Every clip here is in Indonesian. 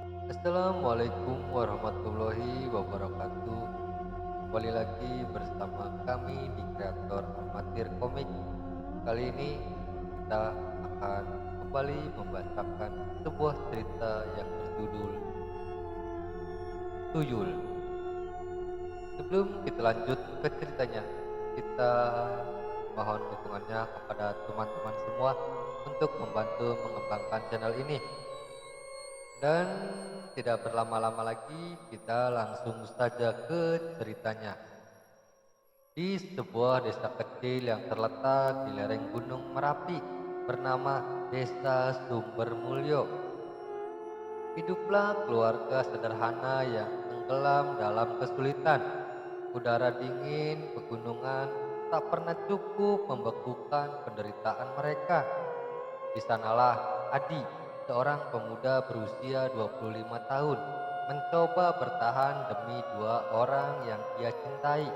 Assalamualaikum warahmatullahi wabarakatuh. Kembali lagi bersama kami di Kreator Amatir Komik. Kali ini kita akan kembali membacakan sebuah cerita yang berjudul Tuyul. Sebelum kita lanjut ke ceritanya, kita mohon dukungannya kepada teman-teman semua untuk membantu mengembangkan channel ini. Dan tidak berlama-lama lagi, kita langsung saja ke ceritanya. Di sebuah desa kecil yang terletak di lereng Gunung Merapi bernama Desa Sumbermulyo, hiduplah keluarga sederhana yang tenggelam dalam kesulitan. Udara dingin pegunungan tak pernah cukup membekukan penderitaan mereka. Di sanalah Adi, seorang pemuda berusia 25 tahun, mencoba bertahan demi dua orang yang ia cintai.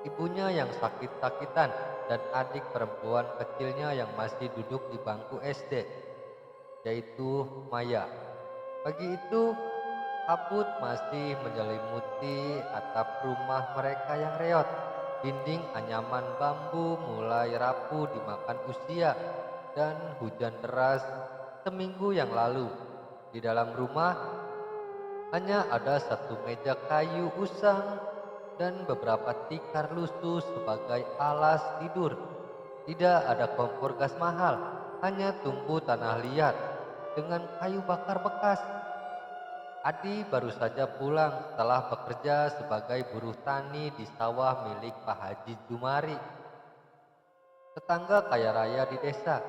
Ibunya yang sakit-sakitan dan adik perempuan kecilnya yang masih duduk di bangku SD, yaitu Maya. Pagi itu, kabut masih menyelimuti atap rumah mereka yang reot. Dinding anyaman bambu mulai rapuh dimakan usia dan hujan deras seminggu yang lalu. Di dalam rumah hanya ada satu meja kayu usang dan beberapa tikar lusuh sebagai alas tidur. Tidak ada kompor gas mahal, hanya tumpu tanah liat dengan kayu bakar bekas. Adi baru saja pulang setelah bekerja sebagai buruh tani di sawah milik Pak Haji Jumari, tetangga kaya raya di desa.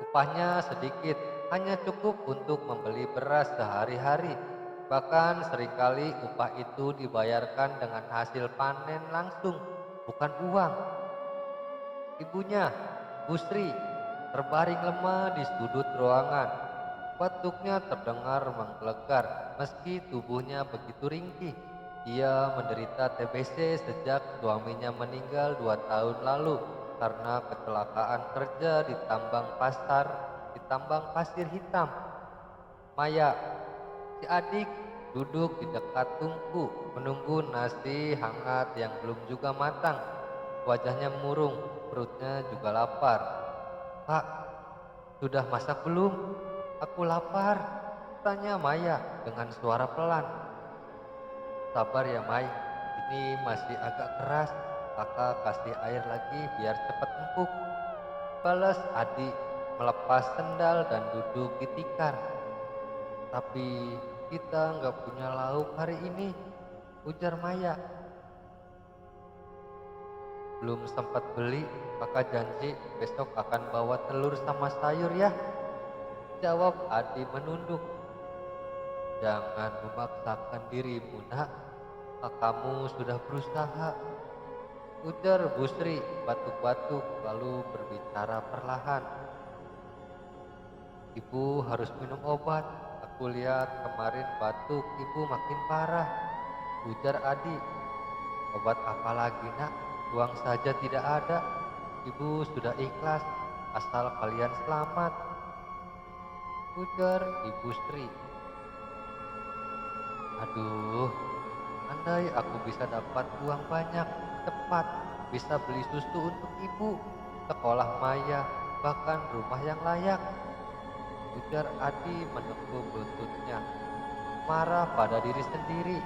Upahnya sedikit, hanya cukup untuk membeli beras sehari-hari. Bahkan seringkali upah itu dibayarkan dengan hasil panen langsung, bukan uang. Ibunya, Bu Sri, terbaring lemah di sudut ruangan. Batuknya terdengar menggelegar meski tubuhnya begitu ringkih. Ia menderita TBC sejak suaminya meninggal 2 tahun lalu karena kecelakaan kerja di tambang pasir hitam. Maya, si adik, duduk di dekat tungku menunggu nasi hangat yang belum juga matang. Wajahnya murung, perutnya juga lapar. Pak, sudah masak belum? Aku lapar, tanya Maya dengan suara pelan. Sabar ya Mai, ini masih agak keras. Kakak kasih air lagi biar cepat empuk, balas Adi melepas sendal dan duduk di tikar. Tapi kita nggak punya lauk hari ini, ujar Maya. Belum sempat beli, kakak janji besok akan bawa telur sama sayur ya, jawab Adi menunduk. Jangan memaksakan dirimu nak, kakakmu sudah berusaha, ujar Bu Sri batuk-batuk lalu berbicara perlahan. Ibu harus minum obat, aku lihat kemarin batuk ibu makin parah, ujar Adi. Obat apa lagi nak, uang saja tidak ada, ibu sudah ikhlas asal kalian selamat, ujar Ibu Sri. Aduh, andai aku bisa dapat uang banyak, cepat bisa beli susu untuk ibu, sekolah Maya, bahkan rumah yang layak, ujar Adi menekuk lututnya, marah pada diri sendiri.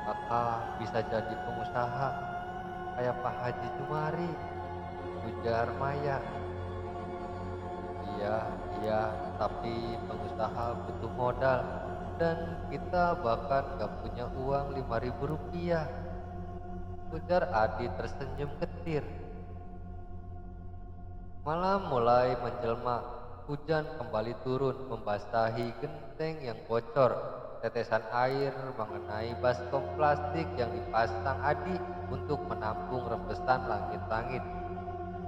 Kakak bisa jadi pengusaha kayak Pak Haji Jumari, ujar Maya. Iya, iya, tapi pengusaha butuh modal dan kita bahkan gak punya uang 5.000 rupiah, ujar Adi tersenyum getir. Malam mulai menjelma, hujan kembali turun membasahi genteng yang bocor. Tetesan air mengenai baskom plastik yang dipasang Adi untuk menampung rembesan langit-langit.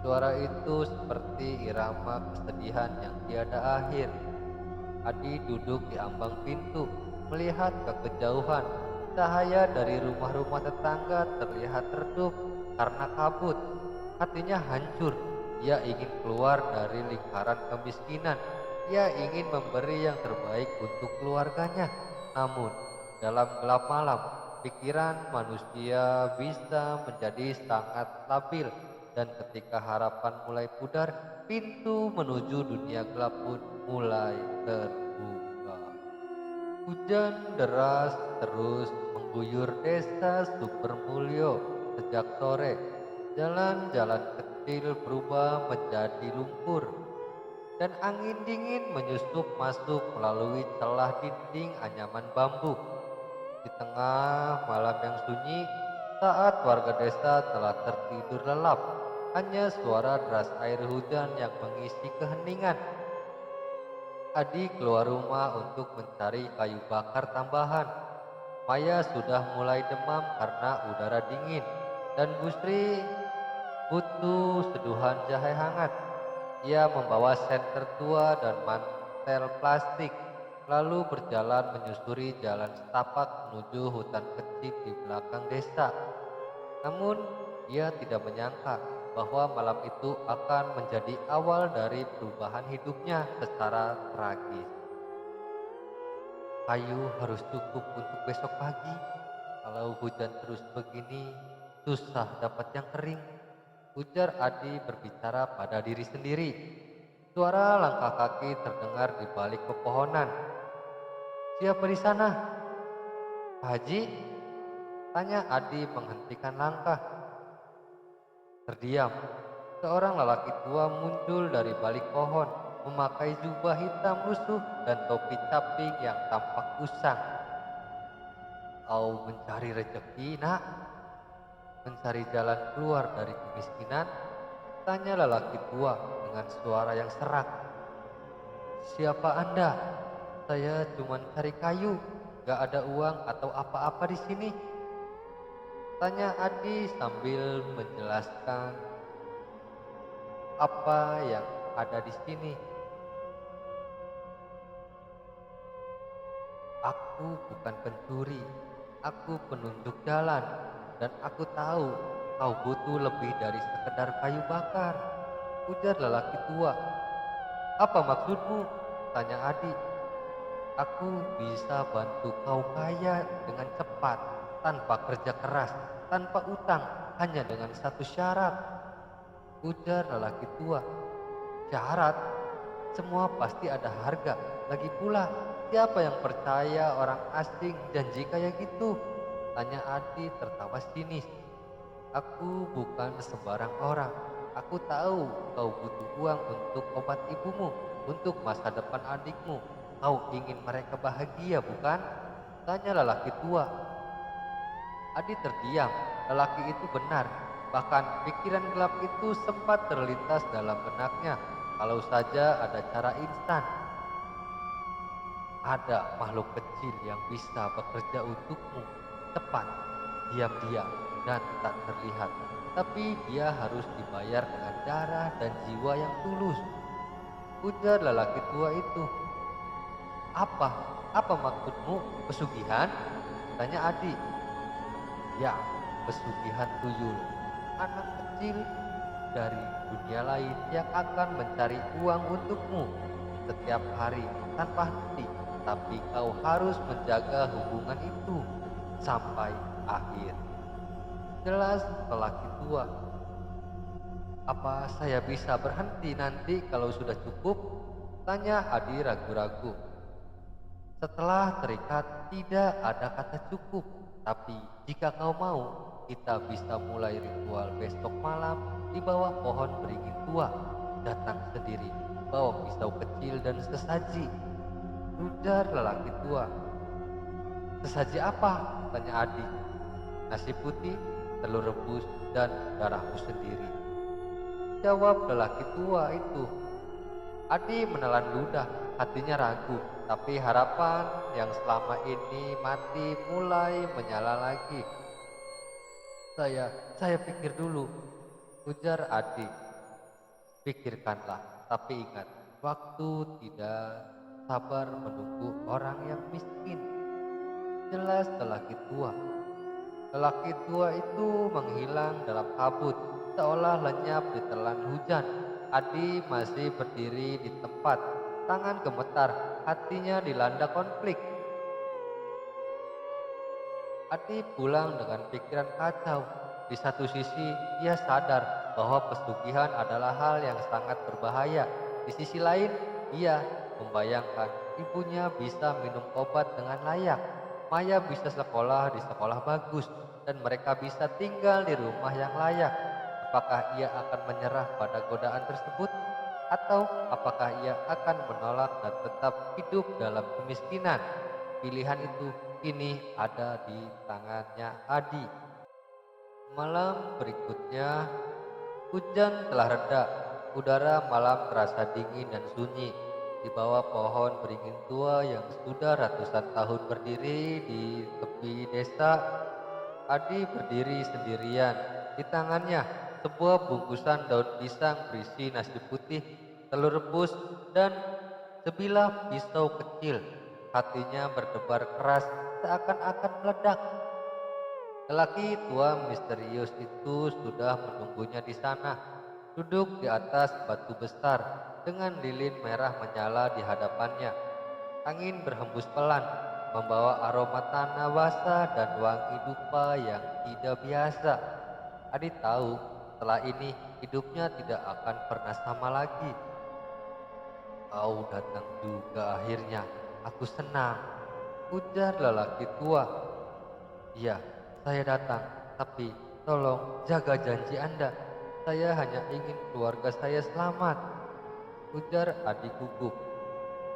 Suara itu seperti irama kesedihan yang tiada akhir. Adi duduk di ambang pintu, melihat ke kejauhan. Cahaya dari rumah-rumah tetangga terlihat redup karena kabut. Hatinya hancur. Ia ingin keluar dari lingkaran kemiskinan. Ia ingin memberi yang terbaik untuk keluarganya. Namun, dalam gelap malam, pikiran manusia bisa menjadi sangat labil, dan ketika harapan mulai pudar, pintu menuju dunia gelap pun mulai terbuka. Hujan deras terus mengguyur desa Supermulyo sejak sore. Jalan-jalan kecil berubah menjadi lumpur, dan angin dingin menyusup masuk melalui celah dinding anyaman bambu. Di tengah malam yang sunyi, saat warga desa telah tertidur lelap, hanya suara deras air hujan yang mengisi keheningan. Adi keluar rumah untuk mencari kayu bakar tambahan. Maya sudah mulai demam karena udara dingin, dan Busri butuh seduhan jahe hangat. Ia membawa senter tua dan mantel plastik, lalu berjalan menyusuri jalan setapak menuju hutan kecil di belakang desa. Namun, ia tidak menyangka bahwa malam itu akan menjadi awal dari perubahan hidupnya secara tragis. Kayu harus cukup untuk besok pagi. Kalau hujan terus begini, susah dapat yang kering. Ujar Adi berbicara pada diri sendiri. Suara langkah kaki terdengar di balik pepohonan. Siapa di sana? Pak Haji? Tanya Adi menghentikan langkah. Terdiam. Seorang lelaki tua muncul dari balik pohon, memakai jubah hitam lusuh dan topi caping yang tampak usang. Kau mencari rezeki, nak? Mencari jalan keluar dari kemiskinan? Tanya lelaki tua dengan suara yang serak. Siapa Anda? Saya cuma cari kayu, gak ada uang atau apa-apa di sini. Tanya Adi sambil menjelaskan apa yang ada di sini. Aku bukan pencuri, aku penunjuk jalan, dan aku tahu kau butuh lebih dari sekedar kayu bakar. Ujar lelaki tua. Apa maksudmu? Tanya Adi. Aku bisa bantu kau kaya dengan cepat, tanpa kerja keras, tanpa utang, hanya dengan satu syarat. Ujar lelaki tua. Syarat? Semua pasti ada harga. Lagi pula, siapa yang percaya orang asing janji kayak gitu? Tanya Adi tertawa sinis. Aku bukan sembarang orang. Aku tahu kau butuh uang untuk obat ibumu, untuk masa depan adikmu. Kau ingin mereka bahagia, bukan? Tanya lelaki tua. Adi terdiam. Lelaki itu benar. Bahkan pikiran gelap itu sempat terlintas dalam benaknya. Kalau saja ada cara instan. Ada makhluk kecil yang bisa bekerja untukmu, cepat, diam-diam, dan tak terlihat. Tapi dia harus dibayar dengan darah dan jiwa yang tulus. Ujar lelaki tua itu. Apa? Apa maksudmu? Pesugihan? Tanya Adi. Ya, pesugihan tuyul. Anak kecil dari dunia lain yang akan mencari uang untukmu setiap hari tanpa henti. Tapi kau harus menjaga hubungan itu sampai akhir. Jelas lelaki tua. Apa saya bisa berhenti nanti kalau sudah cukup? Tanya Adi ragu-ragu. Setelah terikat tidak ada kata cukup. Tapi jika kau mau, kita bisa mulai ritual besok malam di bawah pohon beringin tua. Datang sendiri, bawa pisau kecil dan sesaji. Ujar lelaki tua. Sesaji apa? Tanya Adi. Nasi putih, telur rebus, dan darahmu sendiri. Jawab lelaki tua itu. Adi menelan ludah, hatinya ragu. Tapi harapan yang selama ini mati mulai menyala lagi. Saya pikir dulu. Ujar Adi. Pikirkanlah, tapi ingat, waktu tidak sabar menunggu orang yang miskin. Jelas lelaki tua. Lelaki tua itu menghilang dalam kabut, seolah lenyap ditelan hujan. Adi masih berdiri di tempat. tangan gemetar, hatinya dilanda konflik. Adi pulang dengan pikiran kacau. Di satu sisi, ia sadar bahwa pesugihan adalah hal yang sangat berbahaya. Di sisi lain, ia membayangkan ibunya bisa minum obat dengan layak. Maya bisa sekolah di sekolah bagus, dan mereka bisa tinggal di rumah yang layak. Apakah ia akan menyerah pada godaan tersebut? Atau apakah ia akan menolak dan tetap hidup dalam kemiskinan? Pilihan itu kini ada di tangannya Adi. Malam berikutnya, hujan telah reda. Udara malam terasa dingin dan sunyi. Di bawah pohon beringin tua yang sudah ratusan tahun berdiri di tepi desa, Adi berdiri sendirian. Di tangannya, sebuah bungkusan daun pisang berisi nasi putih, telur rebus, dan sebilah pisau kecil. Hatinya berdebar keras seakan-akan meledak. Lelaki tua misterius itu sudah menunggunya di sana, duduk di atas batu besar dengan lilin merah menyala di hadapannya. Angin berhembus pelan, membawa aroma tanah basah dan wangi dupa yang tidak biasa. Adi tahu setelah ini hidupnya tidak akan pernah sama lagi. Kau datang juga akhirnya, aku senang, ujar lelaki tua. Iya, saya datang, tapi tolong jaga janji Anda. Saya hanya ingin keluarga saya selamat, ujar Adi gugup.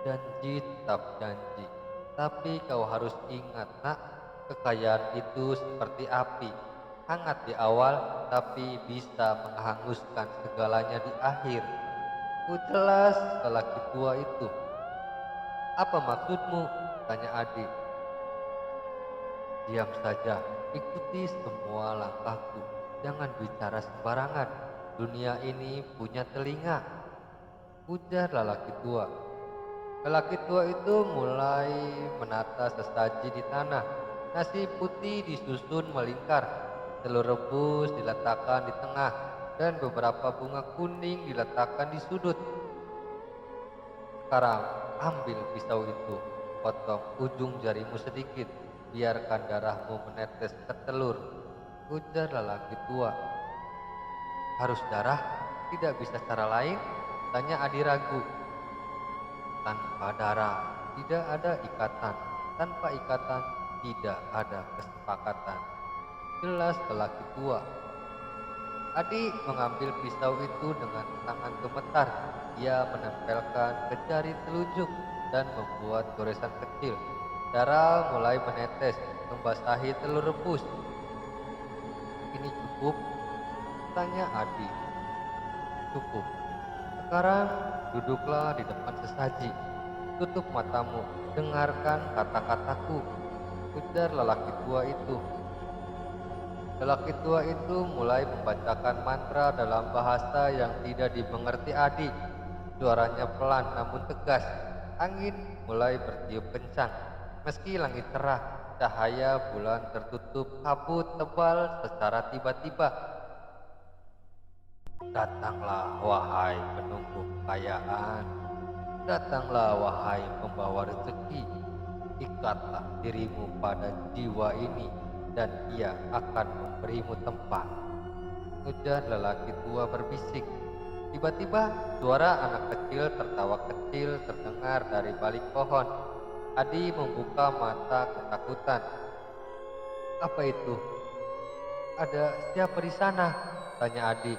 Janji tetap janji, tapi kau harus ingat nak, kekayaan itu seperti api, hangat di awal tapi bisa menghanguskan segalanya di akhir. Jelas lelaki tua itu. Apa maksudmu? Tanya Adi. Diam saja, ikuti semua langkahku. Jangan bicara sembarangan. Dunia ini punya telinga, ujar lelaki tua. Lelaki tua itu mulai menata sesaji di tanah. Nasi putih disusun melingkar, telur rebus diletakkan di tengah, dan beberapa bunga kuning diletakkan di sudut. Sekarang ambil pisau itu, potong ujung jarimu sedikit, biarkan darahmu menetes ke telur, ujar lelaki tua. Harus darah? Tidak bisa cara lain? Tanya Adi ragu. Tanpa darah tidak ada ikatan, tanpa ikatan tidak ada kesepakatan, jelas lelaki tua. Adi mengambil pisau itu dengan tangan gemetar. Ia menempelkan ke jari telunjuk dan membuat goresan kecil. Darah mulai menetes, membasahi telur rebus. Ini cukup? Tanya Adi. Cukup. Sekarang duduklah di depan sesaji. Tutup matamu, dengarkan kata-kataku, ujar lelaki tua itu. Lelaki tua itu mulai membacakan mantra dalam bahasa yang tidak dimengerti Adi. Suaranya pelan namun tegas. Angin mulai bertiup kencang. Meski langit cerah, cahaya bulan tertutup kabut tebal secara tiba-tiba. Datanglah wahai penunggu kekayaan. Datanglah wahai pembawa rezeki. Ikatlah dirimu pada jiwa ini dan ia akan memberimu tempat, ujar lelaki tua berbisik. Tiba-tiba suara anak kecil tertawa kecil terdengar dari balik pohon. Adi membuka mata ketakutan. Apa itu? Ada siapa di sana? Tanya Adi.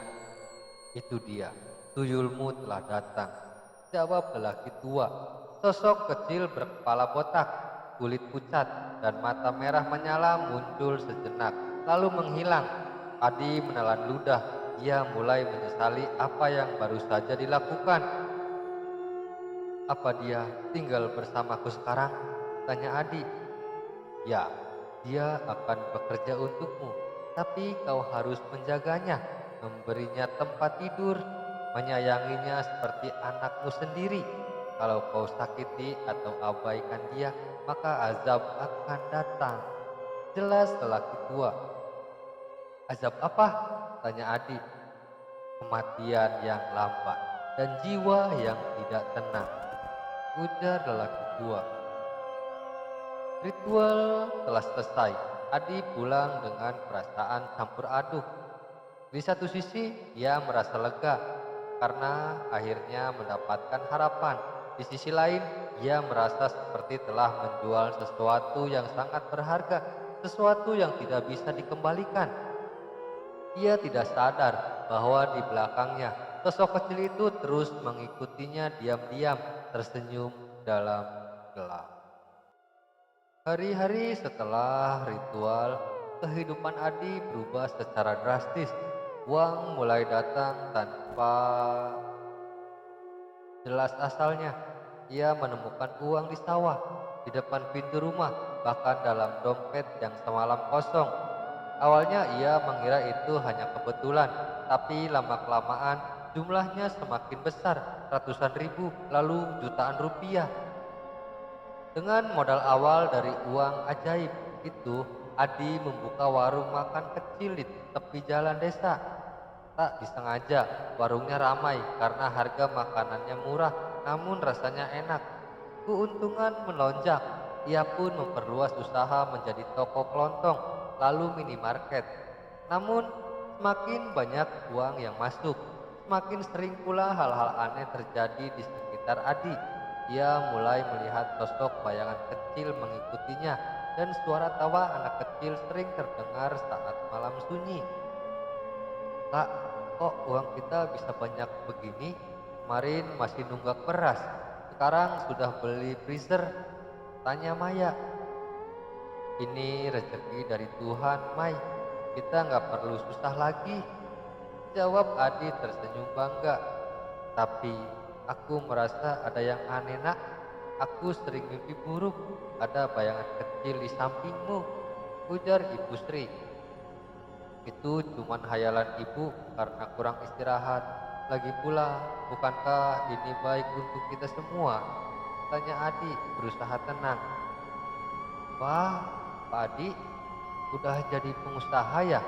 Itu dia, tuyulmu telah datang, jawab lelaki tua. Sosok kecil berkepala botak, kulit pucat, dan mata merah menyala muncul sejenak, lalu menghilang. Adi menelan ludah. Ia mulai menyesali apa yang baru saja dilakukan. Apa dia tinggal bersamaku sekarang? Tanya Adi. Ya, dia akan bekerja untukmu, tapi kau harus menjaganya, memberinya tempat tidur, menyayanginya seperti anakmu sendiri. Kalau kau sakiti atau abaikan dia, maka azab akan datang, jelas lelaki tua. Azab apa? Tanya Adi. Kematian yang lambat dan jiwa yang tidak tenang. ujar lelaki tua. Ritual telah selesai. Adi pulang dengan perasaan campur aduk. Di satu sisi, ia merasa lega karena akhirnya mendapatkan harapan. Di sisi lain, ia merasa seperti telah menjual sesuatu yang sangat berharga, sesuatu yang tidak bisa dikembalikan. Ia tidak sadar bahwa di belakangnya, sosok kecil itu terus mengikutinya diam-diam, tersenyum dalam gelap. Hari-hari setelah ritual, kehidupan Adi berubah secara drastis. Uang mulai datang tanpa jelas asalnya. Ia menemukan uang di sawah, di depan pintu rumah, bahkan dalam dompet yang semalam kosong. Awalnya ia mengira itu hanya kebetulan, tapi lama-kelamaan jumlahnya semakin besar, ratusan ribu, lalu jutaan rupiah. Dengan modal awal dari uang ajaib itu, Adi membuka warung makan kecil di tepi jalan desa. Tak disengaja, warungnya ramai karena harga makanannya murah namun rasanya enak. Keuntungan melonjak. Ia pun memperluas usaha menjadi toko kelontong, lalu minimarket. Namun, semakin banyak uang yang masuk, semakin sering pula hal-hal aneh terjadi di sekitar Adi. Ia mulai melihat sosok bayangan kecil mengikutinya dan suara tawa anak kecil sering terdengar saat malam sunyi. Kak, kok uang kita bisa banyak begini? Kemarin masih nunggak beras, sekarang sudah beli freezer. Tanya Maya. Ini rezeki dari Tuhan, Mai. Kita nggak perlu susah lagi. Jawab Adi tersenyum bangga. Tapi aku merasa ada yang aneh, Nak. Aku sering mimpi buruk. Ada bayangan kecil di sampingmu, ujar Ibu Sri. Itu cuman hayalan ibu karena kurang istirahat. Lagi pula, bukankah ini baik untuk kita semua? Tanya Adi berusaha tenang. Wah, Pak Adi udah jadi pengusaha ya?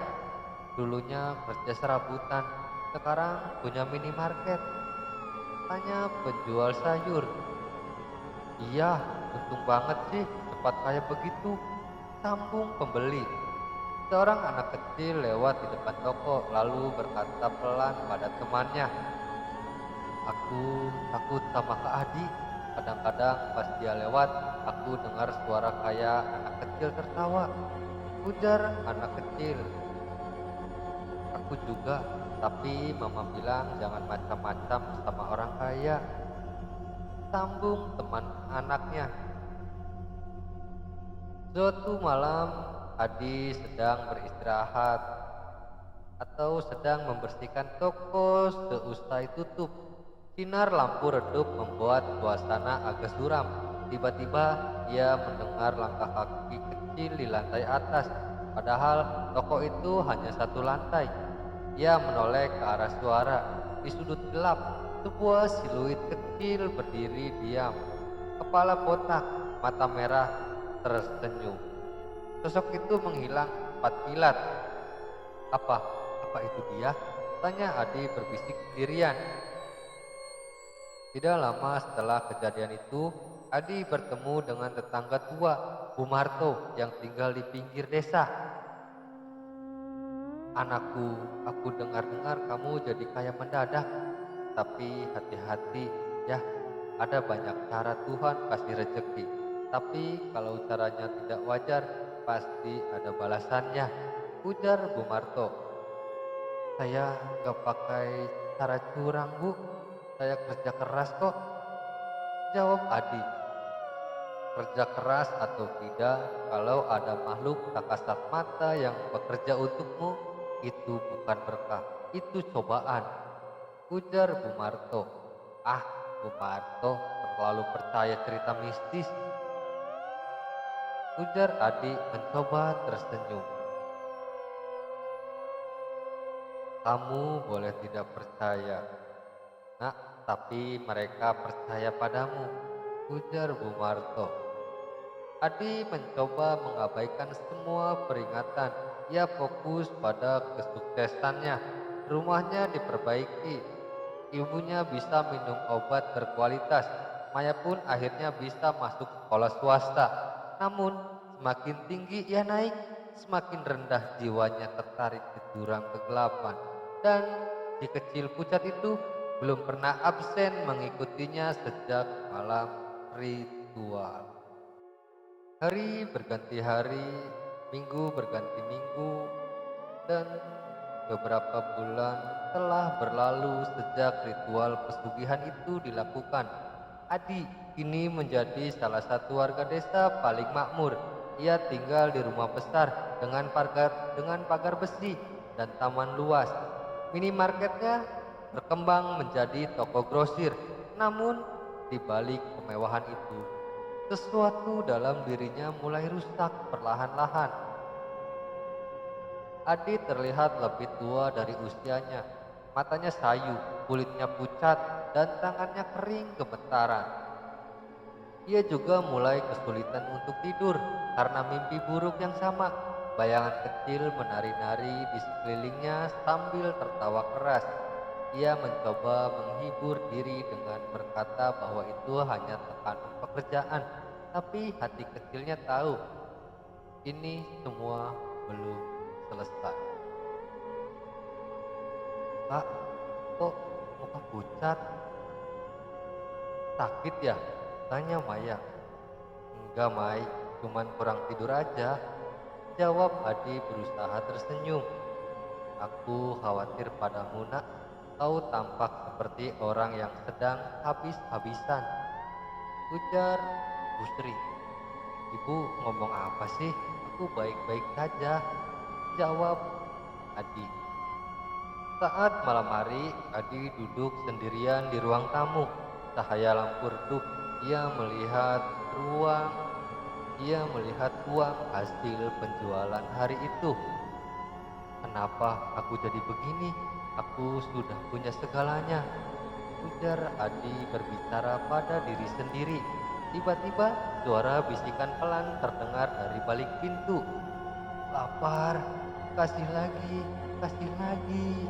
Dulunya kerja serabutan, sekarang punya minimarket. Tanya penjual sayur. Iya, untung banget sih cepat kayak begitu. Sambung pembeli. Seorang anak kecil lewat di depan toko lalu berkata pelan pada temannya, aku takut sama Kak Adi. Kadang-kadang pas dia lewat, aku dengar suara kayak anak kecil tertawa. Ujar anak kecil. Aku juga, tapi mama bilang jangan macam-macam sama orang kaya. Sambung teman anaknya. Suatu malam, Adi sedang beristirahat atau sedang membersihkan toko seusai tutup. Sinar lampu redup membuat suasana agak suram. Tiba-tiba ia mendengar langkah kaki kecil di lantai atas. Padahal toko itu hanya satu lantai. Ia menoleh ke arah suara. Di sudut gelap, sebuah siluet kecil berdiri diam. Kepala botak, mata merah, tersenyum. Sosok itu menghilang 4 kilat. Apa? Apa itu dia? Tanya Adi berbisik sendirian. Tidak lama setelah kejadian itu, Adi bertemu dengan tetangga tua, Bu Marto, yang tinggal di pinggir desa. Anakku, aku dengar-dengar kamu jadi kaya mendadak. Tapi hati-hati ya, ada banyak cara Tuhan kasih rezeki. Tapi kalau caranya tidak wajar, pasti ada balasannya, ujar Bu Marto. Saya gak pakai cara curang, Bu. Saya kerja keras kok, jawab Adi. Kerja keras atau tidak, kalau ada makhluk tak kasat mata yang bekerja untukmu, itu bukan berkah, itu cobaan, ujar Bu Marto. Ah, Bu Marto terlalu percaya cerita mistis, ujar Adi mencoba tersenyum. Kamu boleh tidak percaya, Nak, tapi mereka percaya padamu, ujar Bu Marto. Adi mencoba mengabaikan semua peringatan. Ia fokus pada kesuksesannya. Rumahnya diperbaiki. Ibunya bisa minum obat berkualitas. Maya pun akhirnya bisa masuk sekolah swasta. Namun semakin tinggi ia naik, semakin rendah jiwanya tertarik ke jurang kegelapan. Dan si kecil pucat itu belum pernah absen mengikutinya sejak malam ritual. Hari berganti hari, minggu berganti minggu, dan beberapa bulan telah berlalu sejak ritual pesugihan itu dilakukan. Adi kini menjadi salah satu warga desa paling makmur. Ia tinggal di rumah besar dengan pagar besi dan taman luas. Minimarketnya berkembang menjadi toko grosir. Namun di balik kemewahan itu, sesuatu dalam dirinya mulai rusak perlahan-lahan. Adi terlihat lebih tua dari usianya. Matanya sayu, kulitnya pucat, dan tangannya kering gemetaran. Ia juga mulai kesulitan untuk tidur karena mimpi buruk yang sama. Bayangan kecil menari-nari di sekelilingnya sambil tertawa keras. Ia mencoba menghibur diri dengan berkata bahwa itu hanya tekanan pekerjaan. Tapi hati kecilnya tahu ini semua belum selesai. Kak, kok muka pucat? Sakit ya? Tanya Maya. Enggak, Mai, cuman kurang tidur aja. Jawab Adi berusaha tersenyum. Aku khawatir padamu, nak. Kau tampak seperti orang yang sedang habis-habisan. Ujar Bu Sri. Ibu ngomong apa sih? Aku baik-baik saja. Jawab Adi. Saat malam hari, Adi duduk sendirian di ruang tamu. Cahaya lampu redup. Ruang Ia melihat uang hasil penjualan hari itu. Kenapa aku jadi begini? Aku sudah punya segalanya. Ujar Adi berbicara pada diri sendiri. Tiba-tiba suara bisikan pelan terdengar dari balik pintu. Lapar, kasih lagi, kasih lagi.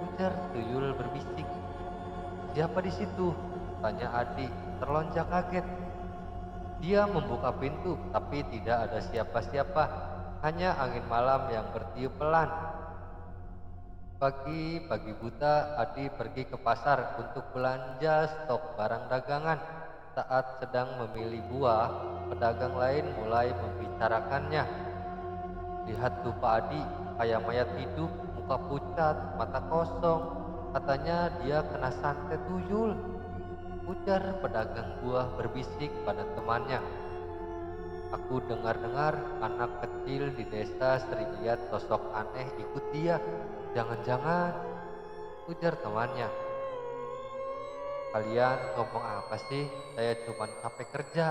Ujar tuyul berbisik. Siapa di situ? Tanya Adi, terlonjak kaget. Dia membuka pintu, tapi tidak ada siapa-siapa. Hanya angin malam yang bertiup pelan. Pagi-pagi buta, Adi pergi ke pasar untuk belanja stok barang dagangan. Saat sedang memilih buah, pedagang lain mulai membicarakannya. Lihat tuh Pak Adi, kayak mayat hidup, muka pucat, mata kosong. Katanya dia kena santet tuyul. Ujar pedagang buah berbisik pada temannya. Aku dengar-dengar anak kecil di desa sering lihat sosok aneh ikut dia. Jangan-jangan, ujar temannya. Kalian ngomong apa sih? Saya cuma capek kerja,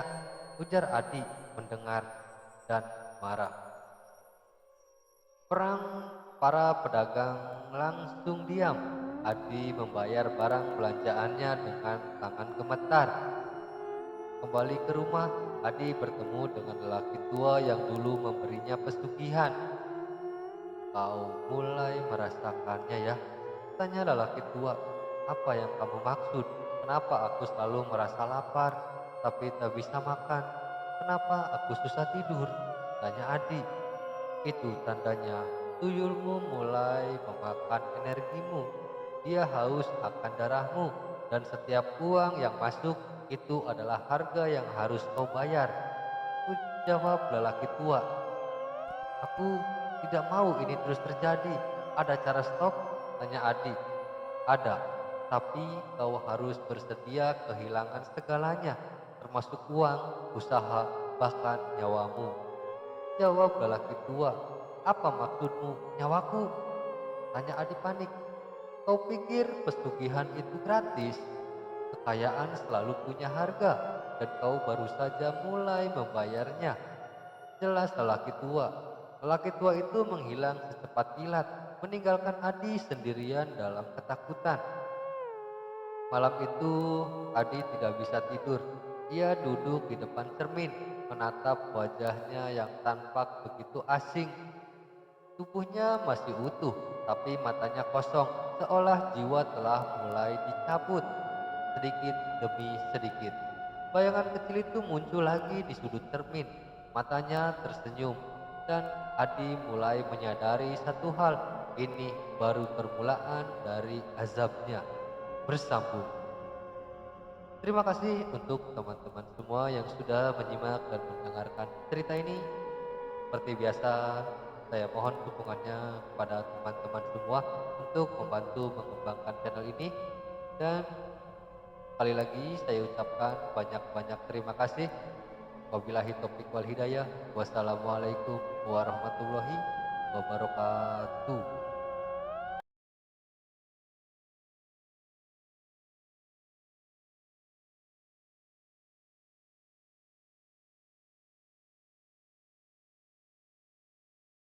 ujar Adi mendengar dan marah. Para pedagang langsung diam. Adi membayar barang belanjaannya dengan tangan gemetar. Kembali ke rumah, Adi bertemu dengan lelaki tua yang dulu memberinya pesugihan. Kau mulai merasakannya ya? Tanya lelaki tua. Apa yang kamu maksud? Kenapa aku selalu merasa lapar, tapi tak bisa makan? Kenapa aku susah tidur? Tanya Adi. Itu tandanya tuyulmu mulai memakan energimu. Dia haus akan darahmu, dan setiap uang yang masuk itu adalah harga yang harus kau bayar. Jawab lelaki tua. Aku tidak mau ini terus terjadi. Ada cara stop? Tanya Adi. Ada, tapi kau harus bersedia kehilangan segalanya, termasuk uang, usaha, bahkan nyawamu. Jawab lelaki tua. Apa maksudmu, nyawaku? Tanya Adi panik. Kau pikir pesugihan itu gratis? Kekayaan selalu punya harga, dan kau baru saja mulai membayarnya. Jelas lelaki tua. Lelaki tua itu menghilang secepat kilat, meninggalkan Adi sendirian dalam ketakutan. Malam itu Adi tidak bisa tidur. Ia duduk di depan cermin, menatap wajahnya yang tampak begitu asing. Tubuhnya masih utuh, tapi matanya kosong, seolah jiwa telah mulai dicabut. sedikit demi sedikit. Bayangan kecil itu muncul lagi di sudut cermin. Matanya tersenyum dan Adi mulai menyadari satu hal. Ini baru permulaan dari azabnya bersambung. Terima kasih untuk teman-teman semua yang sudah menyimak dan mendengarkan cerita ini. Seperti biasa, saya mohon dukungannya kepada teman-teman semua untuk membantu mengembangkan channel ini. Dan sekali lagi saya ucapkan banyak-banyak terima kasih. Wabillahi taufiq wal hidayah. Wassalamualaikum warahmatullahi wabarakatuh.